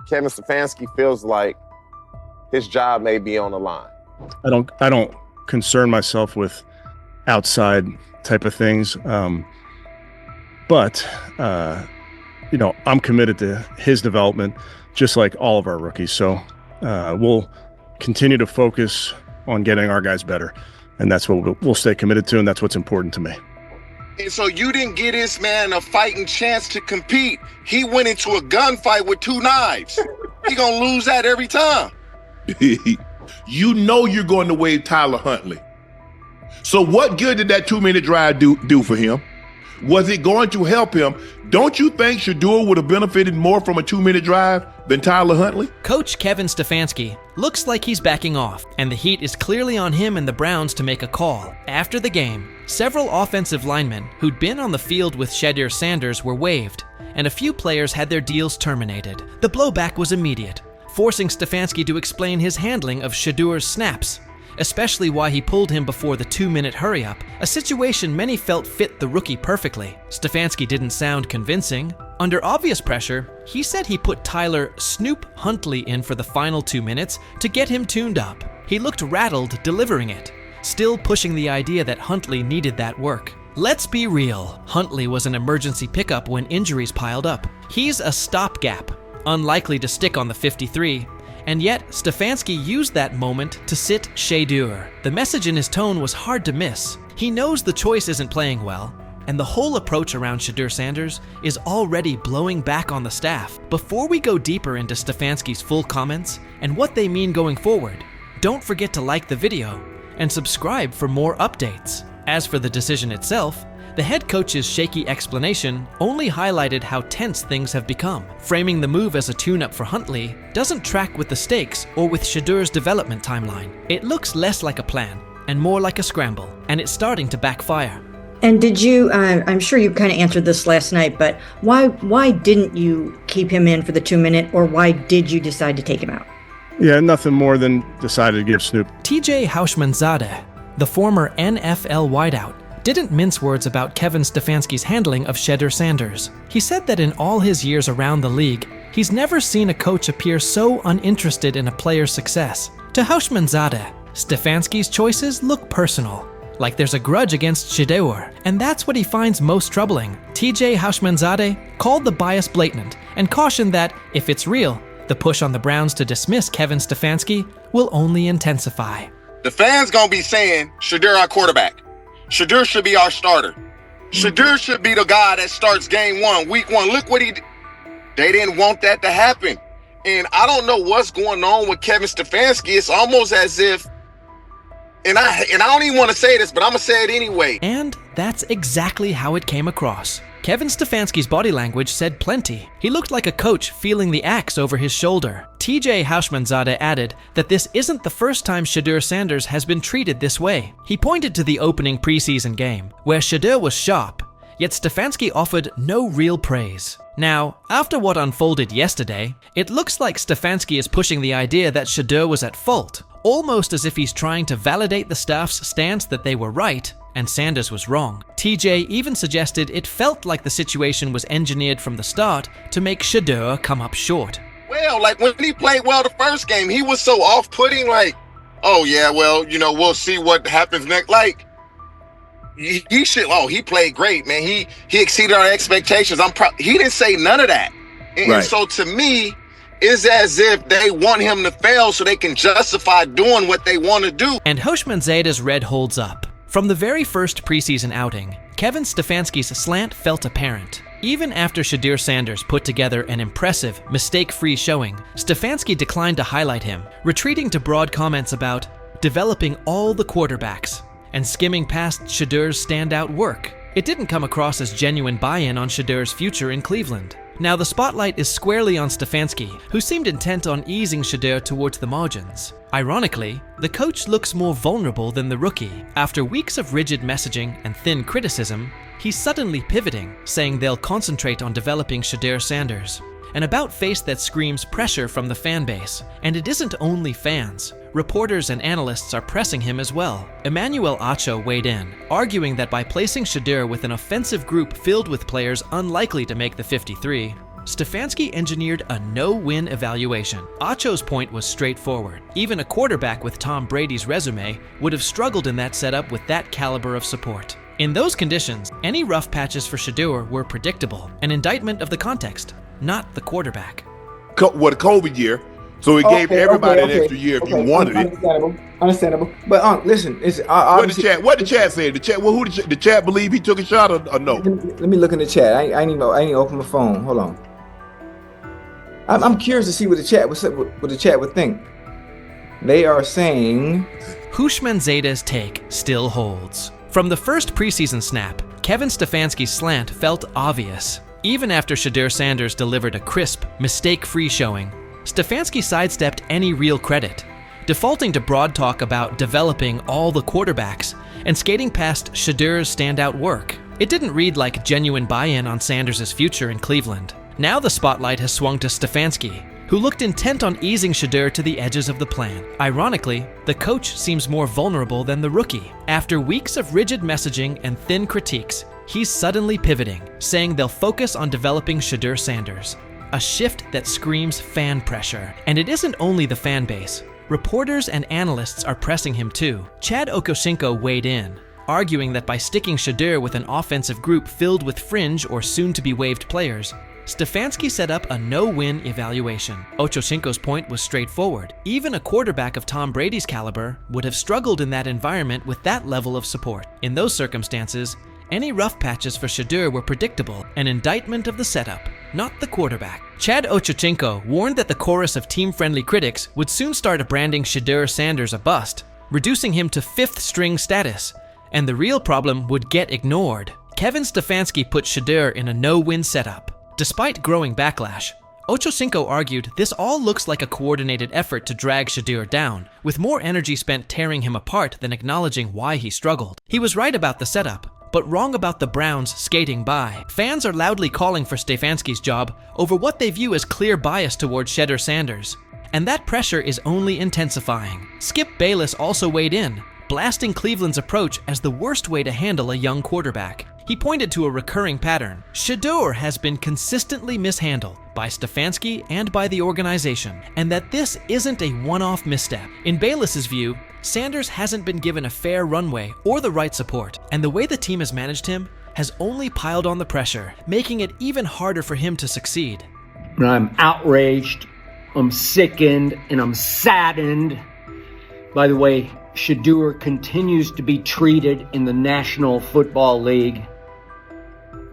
Kevin Stefanski feels like his job may be on the line? I don't concern myself with outside type of things. But I'm committed to his development, just like all of our rookies. So we'll continue to focus on getting our guys better. And that's what we'll stay committed to, and that's what's important to me. And so you didn't get this man a fighting chance to compete. He went into a gunfight with 2 knives. He gonna lose that every time. You know you're going to waive Tyler Huntley. So what good did that 2-minute drive do for him? Was it going to help him? Don't you think Shedeur would have benefited more from a 2-minute drive than Tyler Huntley? Coach Kevin Stefanski looks like he's backing off, and the heat is clearly on him and the Browns to make a call. After the game, several offensive linemen who'd been on the field with Shedeur Sanders were waived, and a few players had their deals terminated. The blowback was immediate, forcing Stefanski to explain his handling of Shedeur's snaps, especially why he pulled him before the 2-minute hurry-up, a situation many felt fit the rookie perfectly. Stefanski didn't sound convincing. Under obvious pressure, he said he put Tyler Snoop Huntley in for the final 2 minutes to get him tuned up. He looked rattled delivering it, still pushing the idea that Huntley needed that work. Let's be real, Huntley was an emergency pickup when injuries piled up. He's a stopgap, unlikely to stick on the 53, and yet Stefanski used that moment to sit Shedeur. The message in his tone was hard to miss. He knows the choice isn't playing well, and the whole approach around Shedeur Sanders is already blowing back on the staff. Before we go deeper into Stefanski's full comments and what they mean going forward, don't forget to like the video and subscribe for more updates. As for the decision itself, the head coach's shaky explanation only highlighted how tense things have become. Framing the move as a tune-up for Huntley doesn't track with the stakes or with Shedeur's development timeline. It looks less like a plan and more like a scramble, and it's starting to backfire. And did you, I'm sure you kind of answered this last night, but why didn't you keep him in for the 2-minute, or why did you decide to take him out? Yeah, nothing more than decided to give Snoop. TJ Houshmandzadeh, the former NFL wideout, didn't mince words about Kevin Stefanski's handling of Shedeur Sanders. He said that in all his years around the league, he's never seen a coach appear so uninterested in a player's success. To Houshmandzadeh, Stefanski's choices look personal, like there's a grudge against Shedeur, and that's what he finds most troubling. TJ Houshmandzadeh called the bias blatant and cautioned that, if it's real, the push on the Browns to dismiss Kevin Stefanski will only intensify. The fans gonna be saying, Shedeur our quarterback. Shedeur should be our starter. Shedeur should be the guy that starts game 1, week 1. Look what he did. They didn't want that to happen. And I don't know what's going on with Kevin Stefanski. It's almost as if, and I don't even want to say this, but I'm going to say it anyway. And that's exactly how it came across. Kevin Stefanski's body language said plenty. He looked like a coach feeling the axe over his shoulder. TJ Houshmandzadeh added that this isn't the first time Shedeur Sanders has been treated this way. He pointed to the opening preseason game, where Shedeur was sharp, yet Stefanski offered no real praise. Now, after what unfolded yesterday, it looks like Stefanski is pushing the idea that Shedeur was at fault, almost as if he's trying to validate the staff's stance that they were right and Sanders was wrong. TJ even suggested it felt like the situation was engineered from the start to make Shedeur come up short. Well, like when he played well the first game, he was so off-putting, like, oh yeah, well, we'll see what happens next. Like, he played great, man. He exceeded our expectations. He didn't say none of that. And Right. So to me, it's as if they want him to fail so they can justify doing what they want to do. And Houshmandzadeh's red holds up. From the very first preseason outing, Kevin Stefanski's slant felt apparent. Even after Shedeur Sanders put together an impressive, mistake-free showing, Stefanski declined to highlight him, retreating to broad comments about developing all the quarterbacks and skimming past Shedeur's standout work. It didn't come across as genuine buy-in on Shedeur's future in Cleveland. Now the spotlight is squarely on Stefanski, who seemed intent on easing Shedeur towards the margins. Ironically, the coach looks more vulnerable than the rookie. After weeks of rigid messaging and thin criticism, he's suddenly pivoting, saying they'll concentrate on developing Shedeur Sanders. An about-face that screams pressure from the fan base. And it isn't only fans. Reporters and analysts are pressing him as well. Emmanuel Acho weighed in, arguing that by placing Shedeur with an offensive group filled with players unlikely to make the 53, Stefanski engineered a no-win evaluation. Acho's point was straightforward. Even a quarterback with Tom Brady's resume would have struggled in that setup with that caliber of support. In those conditions, any rough patches for Shedeur were predictable, an indictment of the context, not the quarterback. The COVID year, so it gave everybody an extra year if you wanted it. Understandable. But listen, What the chat say? The chat believe he took a shot or no? Let me look in the chat. I ain't even open my phone. Hold on. I'm curious to see what the chat would think. They are saying Hushman Zeta's take still holds. From the first preseason snap, Kevin Stefanski's slant felt obvious. Even after Shedeur Sanders delivered a crisp, mistake-free showing, Stefanski sidestepped any real credit, defaulting to broad talk about developing all the quarterbacks and skating past Shedeur's standout work. It didn't read like genuine buy-in on Sanders' future in Cleveland. Now the spotlight has swung to Stefanski, who looked intent on easing Shedeur to the edges of the plan. Ironically, the coach seems more vulnerable than the rookie. After weeks of rigid messaging and thin critiques, he's suddenly pivoting, saying they'll focus on developing Shedeur Sanders. A shift that screams fan pressure. And it isn't only the fan base. Reporters and analysts are pressing him too. Chad Okosinko weighed in, arguing that by sticking Shedeur with an offensive group filled with fringe or soon-to-be-waived players, Stefanski set up a no-win evaluation. Ochocinco's point was straightforward. Even a quarterback of Tom Brady's caliber would have struggled in that environment with that level of support. In those circumstances, any rough patches for Shedeur were predictable, an indictment of the setup, not the quarterback. Chad Ochocinco warned that the chorus of team-friendly critics would soon start branding Shedeur Sanders a bust, reducing him to fifth-string status, and the real problem would get ignored. Kevin Stefanski put Shedeur in a no-win setup. Despite growing backlash, Ochocinco argued this all looks like a coordinated effort to drag Shedeur down, with more energy spent tearing him apart than acknowledging why he struggled. He was right about the setup, but wrong about the Browns skating by. Fans are loudly calling for Stefanski's job over what they view as clear bias towards Shedeur Sanders, and that pressure is only intensifying. Skip Bayless also weighed in, blasting Cleveland's approach as the worst way to handle a young quarterback. He pointed to a recurring pattern. Shedeur has been consistently mishandled by Stefanski and by the organization, and that this isn't a one-off misstep. In Bayless's view, Sanders hasn't been given a fair runway or the right support, and the way the team has managed him has only piled on the pressure, making it even harder for him to succeed. I'm outraged, I'm sickened, and I'm saddened. By the way, Shedeur continues to be treated in the National Football League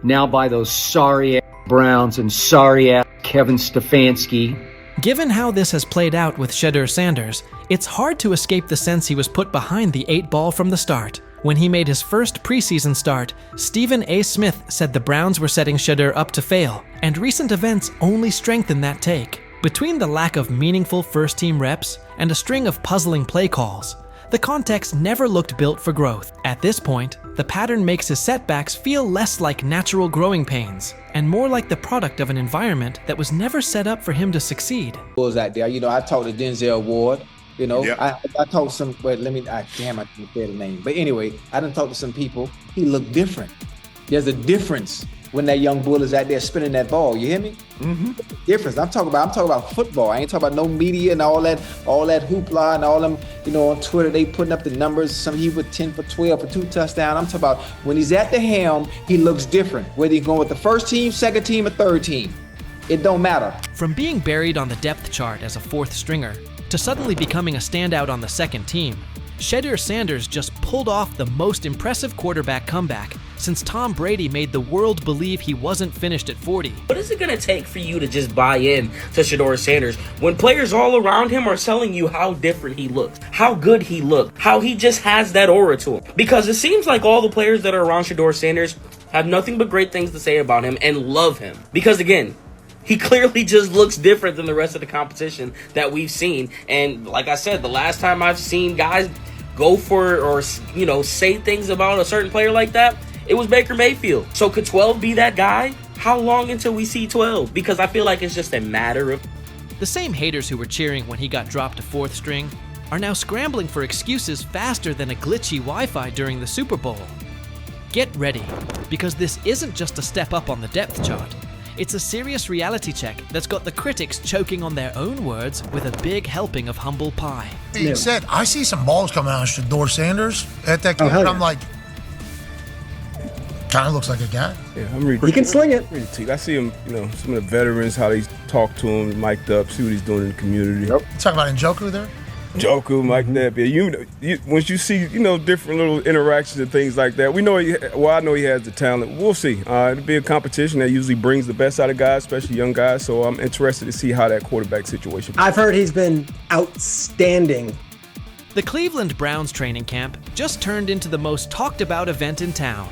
now by those sorry-ass Browns and sorry-ass Kevin Stefanski. Given how this has played out with Shedeur Sanders, it's hard to escape the sense he was put behind the 8-ball from the start. When he made his first preseason start, Stephen A. Smith said the Browns were setting Shedeur up to fail, and recent events only strengthen that take. Between the lack of meaningful first-team reps and a string of puzzling play calls, the context never looked built for growth. At this point, the pattern makes his setbacks feel less like natural growing pains and more like the product of an environment that was never set up for him to succeed. Was out there, I talked to Denzel Ward. Yep. I talked to some. Wait, I can't say the name. But anyway, I done talked to some people. He looked different. There's a difference when that young bull is out there spinning that ball. You hear me? Mm-hmm. Difference. I'm talking about football. I ain't talking about no media and all that hoopla and all them. On Twitter they putting up the numbers. Some he was 10 for 12 for 2 touchdowns. I'm talking about when he's at the helm, he looks different. Whether he's going with the first team, second team, or third team, it don't matter. From being buried on the depth chart as a fourth stringer to suddenly becoming a standout on the second team, Shedeur Sanders just pulled off the most impressive quarterback comeback since Tom Brady made the world believe he wasn't finished at 40. What is it going to take for you to just buy in to Shedeur Sanders when players all around him are telling you how different he looks, how good he looked, how he just has that aura to him? Because it seems like all the players that are around Shedeur Sanders have nothing but great things to say about him and love him. Because again, he clearly just looks different than the rest of the competition that we've seen. And like I said, the last time I've seen guys go for or say things about a certain player like that, it was Baker Mayfield. So could 12 be that guy? How long until we see 12? Because I feel like it's just a matter of... The same haters who were cheering when he got dropped to fourth string are now scrambling for excuses faster than a glitchy Wi-Fi during the Super Bowl. Get ready, because this isn't just a step up on the depth chart. It's a serious reality check that's got the critics choking on their own words with a big helping of humble pie. Being said, I see some balls coming out of Shedeur Sanders at that game, and I'm like, kind of looks like a guy. Yeah, I'm reading. He can sling it. I see him, some of the veterans, how they talk to him, mic'd up, see what he's doing in the community. Yep. You talking about Njoku there? Njoku, Mike Knapp. Yeah, once you see, different little interactions and things like that, I know he has the talent. We'll see. It'll be a competition that usually brings the best out of guys, especially young guys. So I'm interested to see how that quarterback situation. I've heard he's been outstanding. The Cleveland Browns training camp just turned into the most talked about event in town.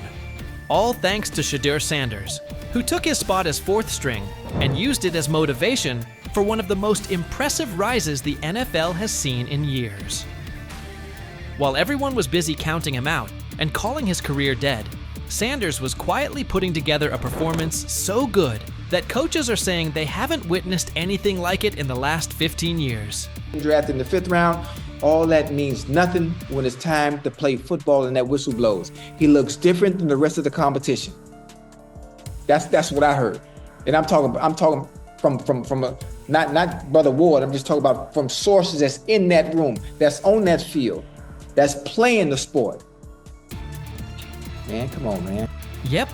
All thanks to Shedeur Sanders, who took his spot as fourth string and used it as motivation for one of the most impressive rises the NFL has seen in years. While everyone was busy counting him out and calling his career dead, Sanders was quietly putting together a performance so good that coaches are saying they haven't witnessed anything like it in the last 15 years. Drafted in the 5th round, all that means nothing when it's time to play football and that whistle blows. He looks different than the rest of the competition. That's what I heard. And I'm talking from a not Brother Ward, I'm just talking about from sources that's in that room, that's on that field, that's playing the sport. Man, come on, man. Yep,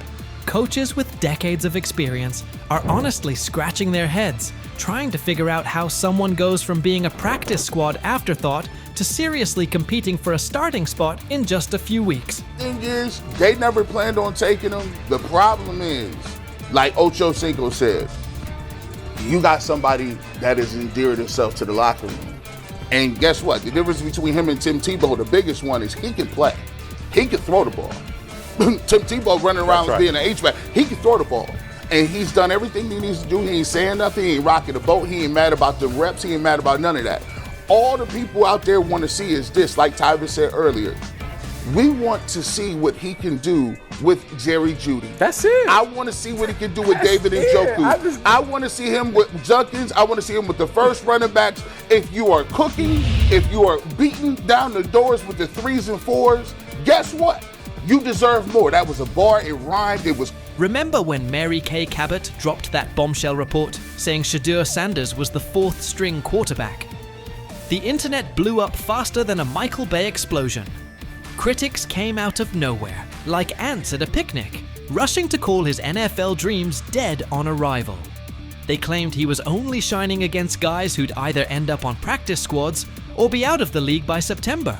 coaches with decades of experience are honestly scratching their heads, trying to figure out how someone goes from being a practice squad afterthought to seriously competing for a starting spot in just a few weeks. Thing is, they never planned on taking him. The problem is, like Ocho Cinco said, you got somebody that has endeared himself to the locker room. And guess what? The difference between him and Tim Tebow, the biggest one, is he can play. He can throw the ball. Tim Tebow running around being an H-back, he can throw the ball. And he's done everything he needs to do. He ain't saying nothing. He ain't rocking the boat. He ain't mad about the reps. He ain't mad about none of that. All the people out there want to see is this, like Tyler said earlier. We want to see what he can do with Jerry Jeudy. That's it. I want to see what he can do with David Njoku. I want to see him with Junkins. I want to see him with the first running backs. If you are cooking, if you are beating down the doors with the 3s and 4s, guess what? You deserve more. That was a bar. It rhymed. It was. Remember when Mary Kay Cabot dropped that bombshell report saying Shedeur Sanders was the 4th string quarterback? The internet blew up faster than a Michael Bay explosion. Critics came out of nowhere, like ants at a picnic, rushing to call his NFL dreams dead on arrival. They claimed he was only shining against guys who'd either end up on practice squads or be out of the league by September.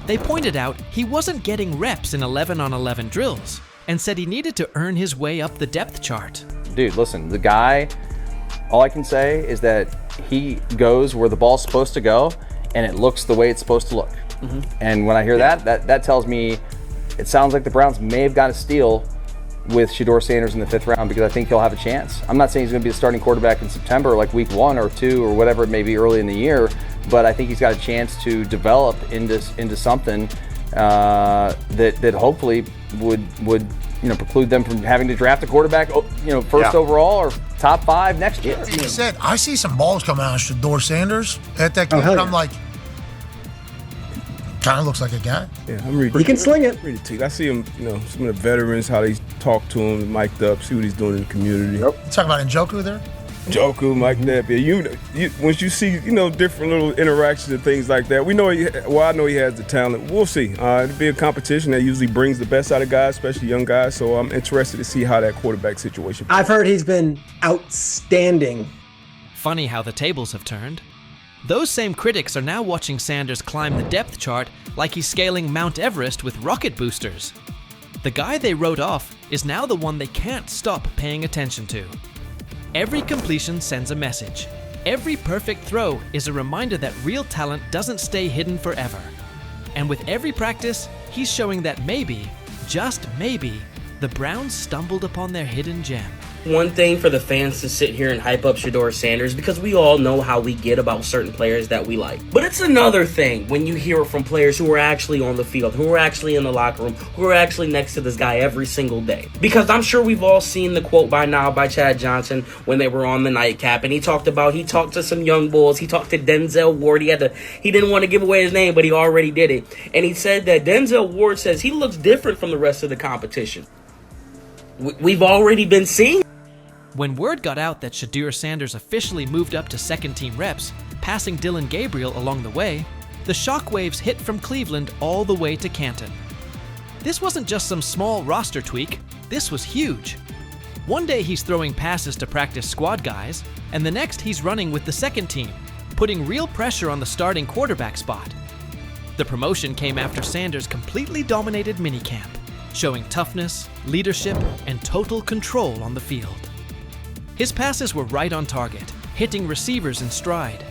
They pointed out he wasn't getting reps in 11-on-11 drills and said he needed to earn his way up the depth chart. Dude, listen, the guy, all I can say is that he goes where the ball's supposed to go and it looks the way it's supposed to look. Mm-hmm. And when I hear that tells me it sounds like the Browns may have got a steal with Shedeur Sanders in the 5th round because I think he'll have a chance. I'm not saying he's going to be the starting quarterback in September, like week 1 or 2 or whatever it may be early in the year, but I think he's got a chance to develop into something that hopefully would preclude them from having to draft a quarterback first overall or top 5 next year. Being said, I see some balls coming out of Shedeur Sanders at that game, and I'm like, kind of looks like a guy. Yeah, I'm reading. He can sling it. I see him, some of the veterans, how they talk to him, mic'd up, see what he's doing in the community. Yep. You talking about Njoku there? Njoku, Mike Knapp. Yeah, once you see, different little interactions and things like that, I know he has the talent. We'll see. It'll be a competition that usually brings the best out of guys, especially young guys. So I'm interested to see how that quarterback situation. I've heard he's been outstanding. Funny how the tables have turned. Those same critics are now watching Sanders climb the depth chart like he's scaling Mount Everest with rocket boosters. The guy they wrote off is now the one they can't stop paying attention to. Every completion sends a message. Every perfect throw is a reminder that real talent doesn't stay hidden forever. And with every practice, he's showing that maybe, just maybe, the Browns stumbled upon their hidden gem. One thing for the fans to sit here and hype up Shedeur Sanders because we all know how we get about certain players that we like. But it's another thing when you hear it from players who are actually on the field, who are actually in the locker room, who are actually next to this guy every single day. Because I'm sure we've all seen the quote by now by Chad Johnson when they were on the nightcap, and he talked to some young bulls. He talked to Denzel Ward. He didn't want to give away his name, but he already did it. And he said that Denzel Ward says he looks different from the rest of the competition. We've already been seeing. When word got out that Shedeur Sanders officially moved up to second-team reps, passing Dylan Gabriel along the way, the shockwaves hit from Cleveland all the way to Canton. This wasn't just some small roster tweak, this was huge. One day he's throwing passes to practice squad guys, and the next he's running with the second team, putting real pressure on the starting quarterback spot. The promotion came after Sanders completely dominated minicamp, showing toughness, leadership, and total control on the field. His passes were right on target, hitting receivers in stride.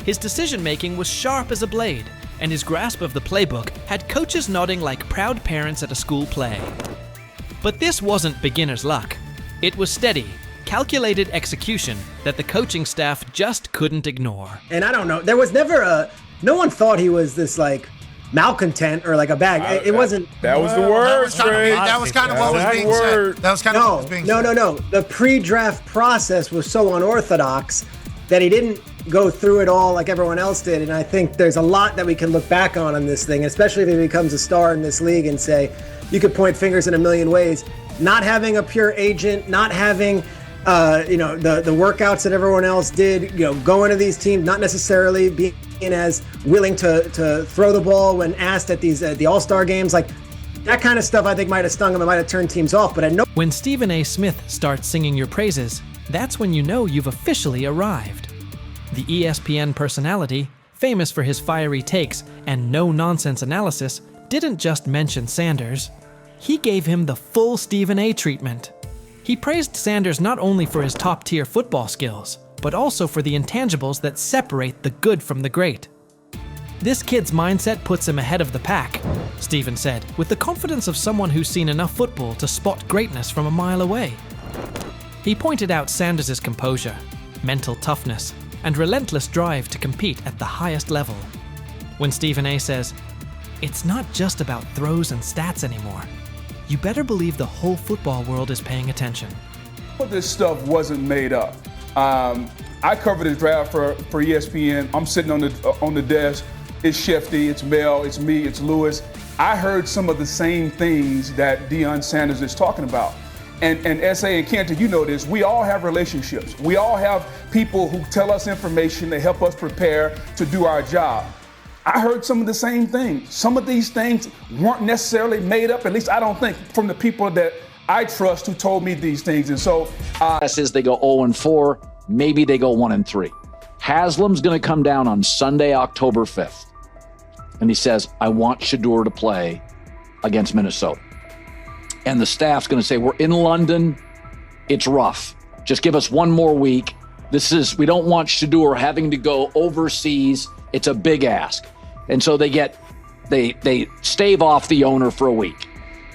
His decision-making was sharp as a blade, and his grasp of the playbook had coaches nodding like proud parents at a school play. But this wasn't beginner's luck. It was steady, calculated execution that the coaching staff just couldn't ignore. And I don't know, there was never no one thought he was this like malcontent or like a bag. It wasn't. That was the word, That was kind of what was being said. That was kind of what was being said. No. The pre-draft process was so unorthodox that he didn't go through it all like everyone else did. And I think there's a lot that we can look back on this thing, especially if he becomes a star in this league and say, you could point fingers in a million ways. Not having a pure agent, not having the workouts that everyone else did, going to these teams, not necessarily being as willing to throw the ball when asked at these the All-Star games, like that kind of stuff I think might have stung him, it might have turned teams off. But I know when Stephen A. Smith starts singing your praises, that's when you know you've officially arrived. The ESPN personality, famous for his fiery takes and no-nonsense analysis, didn't just mention Sanders. He gave him the full Stephen A. treatment. He praised Sanders not only for his top-tier football skills, but also for the intangibles that separate the good from the great. This kid's mindset puts him ahead of the pack, Stephen said, with the confidence of someone who's seen enough football to spot greatness from a mile away. He pointed out Sanders' composure, mental toughness, and relentless drive to compete at the highest level. When Stephen A. says, "It's not just about throws and stats anymore," you better believe the whole football world is paying attention. This stuff wasn't made up. I covered the draft for ESPN. I'm sitting on the desk. It's Shefty, it's Mel, it's me, it's Lewis. I heard some of the same things that Deion Sanders is talking about. And S.A. and Kenton, you know this, we all have relationships. We all have people who tell us information, they help us prepare to do our job. I heard some of the same things. Some of these things weren't necessarily made up, at least I don't think, from the people that I trust who told me these things. And so says they go 0-4, maybe they go 1-3. Haslam's going to come down on Sunday, October 5th. And he says, I want Shedeur to play against Minnesota. And the staff's going to say, we're in London. It's rough. Just give us one more week. We don't want Shedeur having to go overseas. It's a big ask. And so they stave off the owner for a week.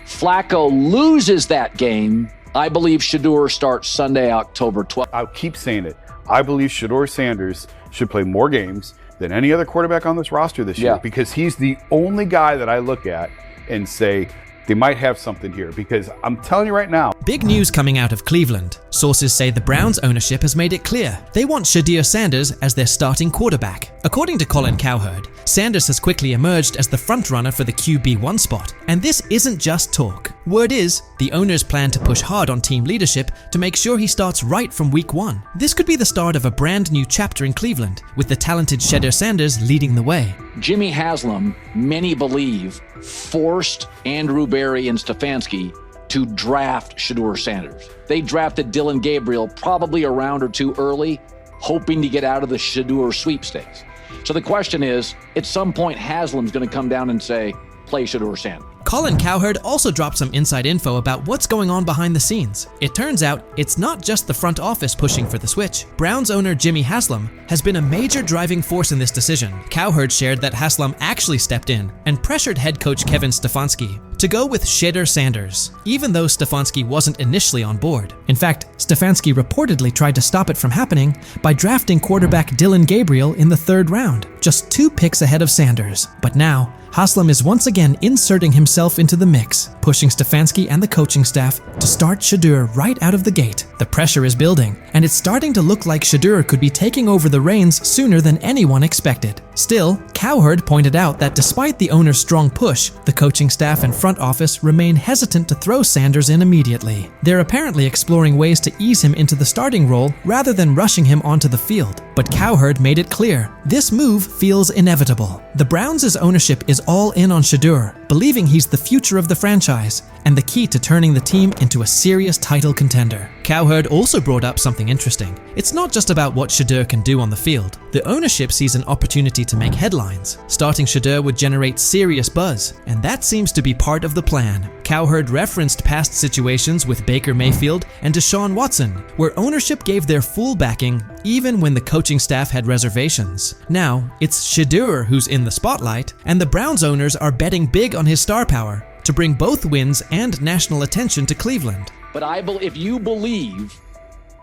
Flacco loses that game. I believe Shedeur starts Sunday, October 12th. I'll keep saying it. I believe Shedeur Sanders should play more games than any other quarterback on this roster this year, because he's the only guy that I look at and say, they might have something here, because I'm telling you right now. Big news coming out of Cleveland. Sources say the Browns ownership has made it clear they want Shedeur Sanders as their starting quarterback. According to Colin Cowherd, Sanders has quickly emerged as the frontrunner for the QB1 spot. And this isn't just talk. Word is, the owners plan to push hard on team leadership to make sure he starts right from week 1. This could be the start of a brand new chapter in Cleveland, with the talented Shedeur Sanders leading the way. Jimmy Haslam, many believe, forced Andrew Berry and Stefanski to draft Shedeur Sanders. They drafted Dylan Gabriel probably a round or two early, hoping to get out of the Shedeur sweepstakes. So the question is, at some point, Haslam's going to come down and say, play Shedeur Sanders. Colin Cowherd also dropped some inside info about what's going on behind the scenes. It turns out it's not just the front office pushing for the switch. Browns owner Jimmy Haslam has been a major driving force in this decision. Cowherd shared that Haslam actually stepped in and pressured head coach Kevin Stefanski to go with Shedeur Sanders, even though Stefanski wasn't initially on board. In fact, Stefanski reportedly tried to stop it from happening by drafting quarterback Dylan Gabriel in the 3rd round, just 2 picks ahead of Sanders. But now, Haslam is once again inserting himself into the mix, pushing Stefanski and the coaching staff to start Shedeur right out of the gate. The pressure is building, and it's starting to look like Shedeur could be taking over the reins sooner than anyone expected. Still, Cowherd pointed out that despite the owner's strong push, the coaching staff and front office remain hesitant to throw Sanders in immediately. They're apparently exploring ways to ease him into the starting role rather than rushing him onto the field. But Cowherd made it clear, this move feels inevitable. The Browns' ownership is all in on Shedeur, believing he's the future of the franchise and the key to turning the team into a serious title contender. Cowherd also brought up something interesting. It's not just about what Shedeur can do on the field. The ownership sees an opportunity to make headlines. Starting Shedeur would generate serious buzz, and that seems to be part of the plan. Cowherd referenced past situations with Baker Mayfield and Deshaun Watson, where ownership gave their full backing even when the coaching staff had reservations. Now, it's Shedeur who's in the spotlight, and the Browns owners are betting big on his star power to bring both wins and national attention to Cleveland. But if you believe,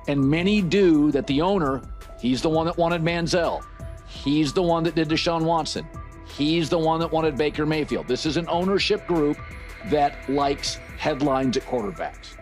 and many do, that the owner, he's the one that wanted Manziel, he's the one that did Deshaun Watson, he's the one that wanted Baker Mayfield. This is an ownership group that likes headlines at quarterbacks.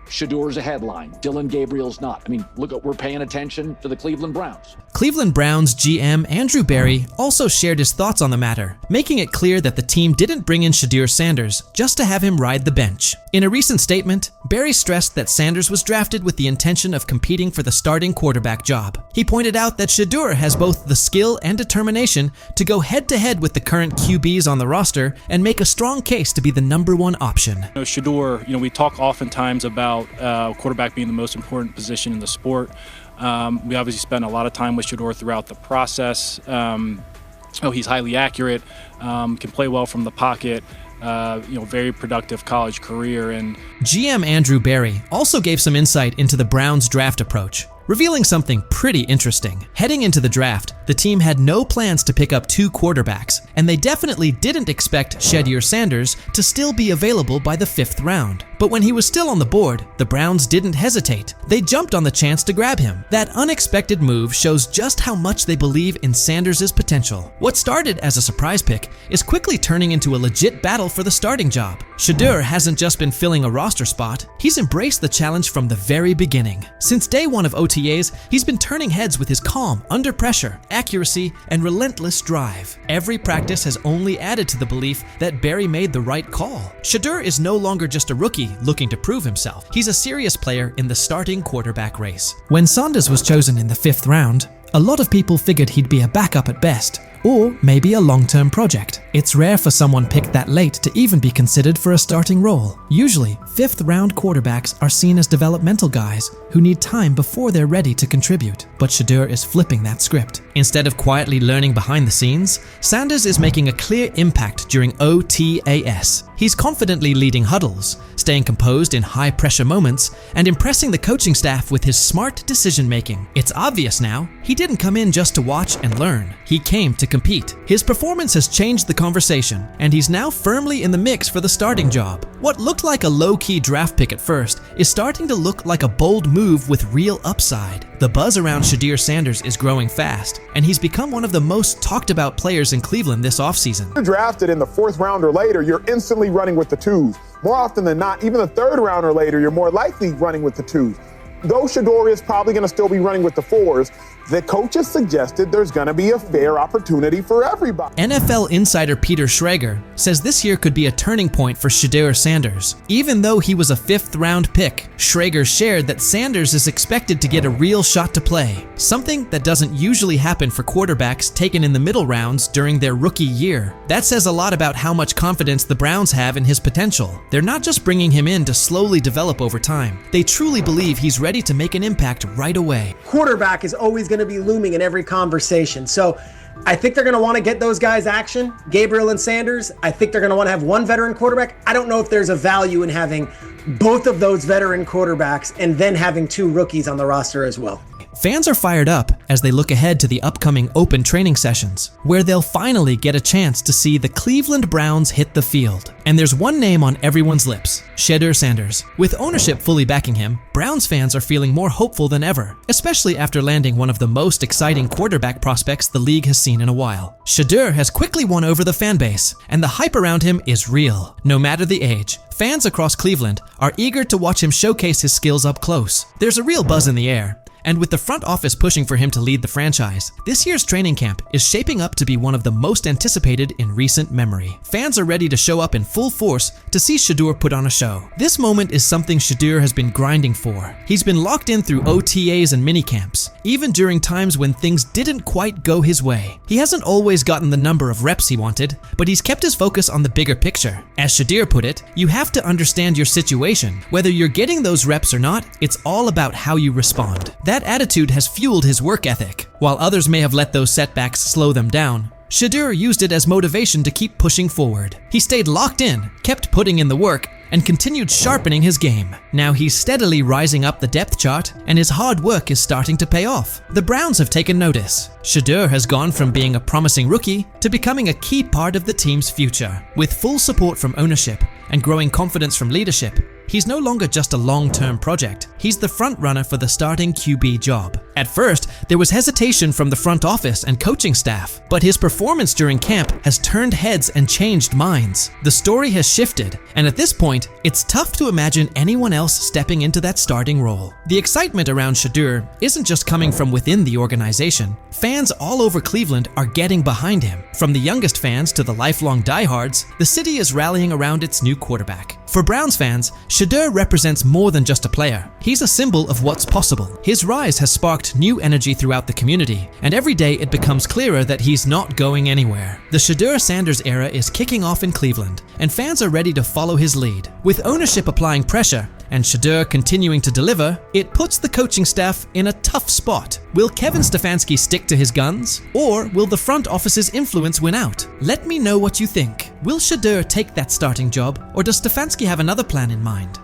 Shedeur's a headline. Dylan Gabriel's not. I mean, look, we're paying attention to the Cleveland Browns. Cleveland Browns GM Andrew Berry also shared his thoughts on the matter, making it clear that the team didn't bring in Shedeur Sanders just to have him ride the bench. In a recent statement, Berry stressed that Sanders was drafted with the intention of competing for the starting quarterback job. He pointed out that Shedeur has both the skill and determination to go head-to-head with the current QBs on the roster and make a strong case to be the #1 option. Shedeur, we talk oftentimes about quarterback being the most important position in the sport. We obviously spent a lot of time with Shedeur throughout the process. He's highly accurate, can play well from the pocket. Very productive college career. And GM Andrew Berry also gave some insight into the Browns' draft approach, revealing something pretty interesting. Heading into the draft, the team had no plans to pick up 2 quarterbacks, and they definitely didn't expect Shedeur Sanders to still be available by the 5th round. But when he was still on the board, the Browns didn't hesitate. They jumped on the chance to grab him. That unexpected move shows just how much they believe in Sanders' potential. What started as a surprise pick is quickly turning into a legit battle for the starting job. Shedeur hasn't just been filling a roster spot, he's embraced the challenge from the very beginning. Since day 1 of OTAs, he's been turning heads with his calm, under pressure, accuracy, and relentless drive. Every practice has only added to the belief that Berry made the right call. Shedeur is no longer just a rookie looking to prove himself. He's a serious player in the starting quarterback race. When Sanders was chosen in the 5th round, a lot of people figured he'd be a backup at best, or maybe a long-term project. It's rare for someone picked that late to even be considered for a starting role. Usually, 5th-round quarterbacks are seen as developmental guys who need time before they're ready to contribute. But Shedeur is flipping that script. Instead of quietly learning behind the scenes, Sanders is making a clear impact during OTAS. He's confidently leading huddles, staying composed in high-pressure moments, and impressing the coaching staff with his smart decision-making. It's obvious now, he didn't come in just to watch and learn. He came to compete. His performance has changed the conversation, and he's now firmly in the mix for the starting job. What looked like a low-key draft pick at first is starting to look like a bold move with real upside. The buzz around Shedeur Sanders is growing fast, and he's become one of the most talked about players in Cleveland this offseason. You're drafted in the 4th round or later, you're instantly running with the 2s. More often than not, even the 3rd round or later, you're more likely running with the 2s. Though Shedeur is probably going to still be running with the 4s, the coaches suggested there's going to be a fair opportunity for everybody. NFL insider Peter Schrager says this year could be a turning point for Shedeur Sanders. Even though he was a 5th-round pick, Schrager shared that Sanders is expected to get a real shot to play, something that doesn't usually happen for quarterbacks taken in the middle rounds during their rookie year. That says a lot about how much confidence the Browns have in his potential. They're not just bringing him in to slowly develop over time. They truly believe he's ready to make an impact right away. Quarterback is always going to be looming in every conversation. So I think they're going to want to get those guys action, Gabriel and Sanders. I think they're going to want to have one veteran quarterback. I don't know if there's a value in having both of those veteran quarterbacks and then having 2 rookies on the roster as well. Fans are fired up as they look ahead to the upcoming open training sessions, where they'll finally get a chance to see the Cleveland Browns hit the field. And there's one name on everyone's lips, Shedeur Sanders. With ownership fully backing him, Browns fans are feeling more hopeful than ever, especially after landing one of the most exciting quarterback prospects the league has seen in a while. Shedeur has quickly won over the fan base, and the hype around him is real. No matter the age, fans across Cleveland are eager to watch him showcase his skills up close. There's a real buzz in the air, And with the front office pushing for him to lead the franchise, this year's training camp is shaping up to be one of the most anticipated in recent memory. Fans are ready to show up in full force to see Shedeur put on a show. This moment is something Shedeur has been grinding for. He's been locked in through OTAs and minicamps, even during times when things didn't quite go his way. He hasn't always gotten the number of reps he wanted, but he's kept his focus on the bigger picture. As Shedeur put it, you have to understand your situation. Whether you're getting those reps or not, it's all about how you respond. That attitude has fueled his work ethic. While others may have let those setbacks slow them down, Shedeur used it as motivation to keep pushing forward. He stayed locked in, kept putting in the work, and continued sharpening his game. Now he's steadily rising up the depth chart, and his hard work is starting to pay off. The Browns have taken notice. Shedeur has gone from being a promising rookie to becoming a key part of the team's future. With full support from ownership and growing confidence from leadership, he's no longer just a long-term project. He's the front runner for the starting QB job. At first, there was hesitation from the front office and coaching staff, but his performance during camp has turned heads and changed minds. The story has shifted, and at this point, it's tough to imagine anyone else stepping into that starting role. The excitement around Shedeur isn't just coming from within the organization. Fans all over Cleveland are getting behind him. From the youngest fans to the lifelong diehards, the city is rallying around its new quarterback. For Browns fans, Shedeur represents more than just a player. He's a symbol of what's possible. His rise has sparked new energy throughout the community, and every day it becomes clearer that he's not going anywhere. The Shedeur Sanders era is kicking off in Cleveland, and fans are ready to follow his lead. With ownership applying pressure and Shedeur continuing to deliver, it puts the coaching staff in a tough spot. Will Kevin Stefanski stick to his guns, or will the front office's influence win out? Let me know what you think. Will Shedeur take that starting job, or does Stefanski have another plan in mind?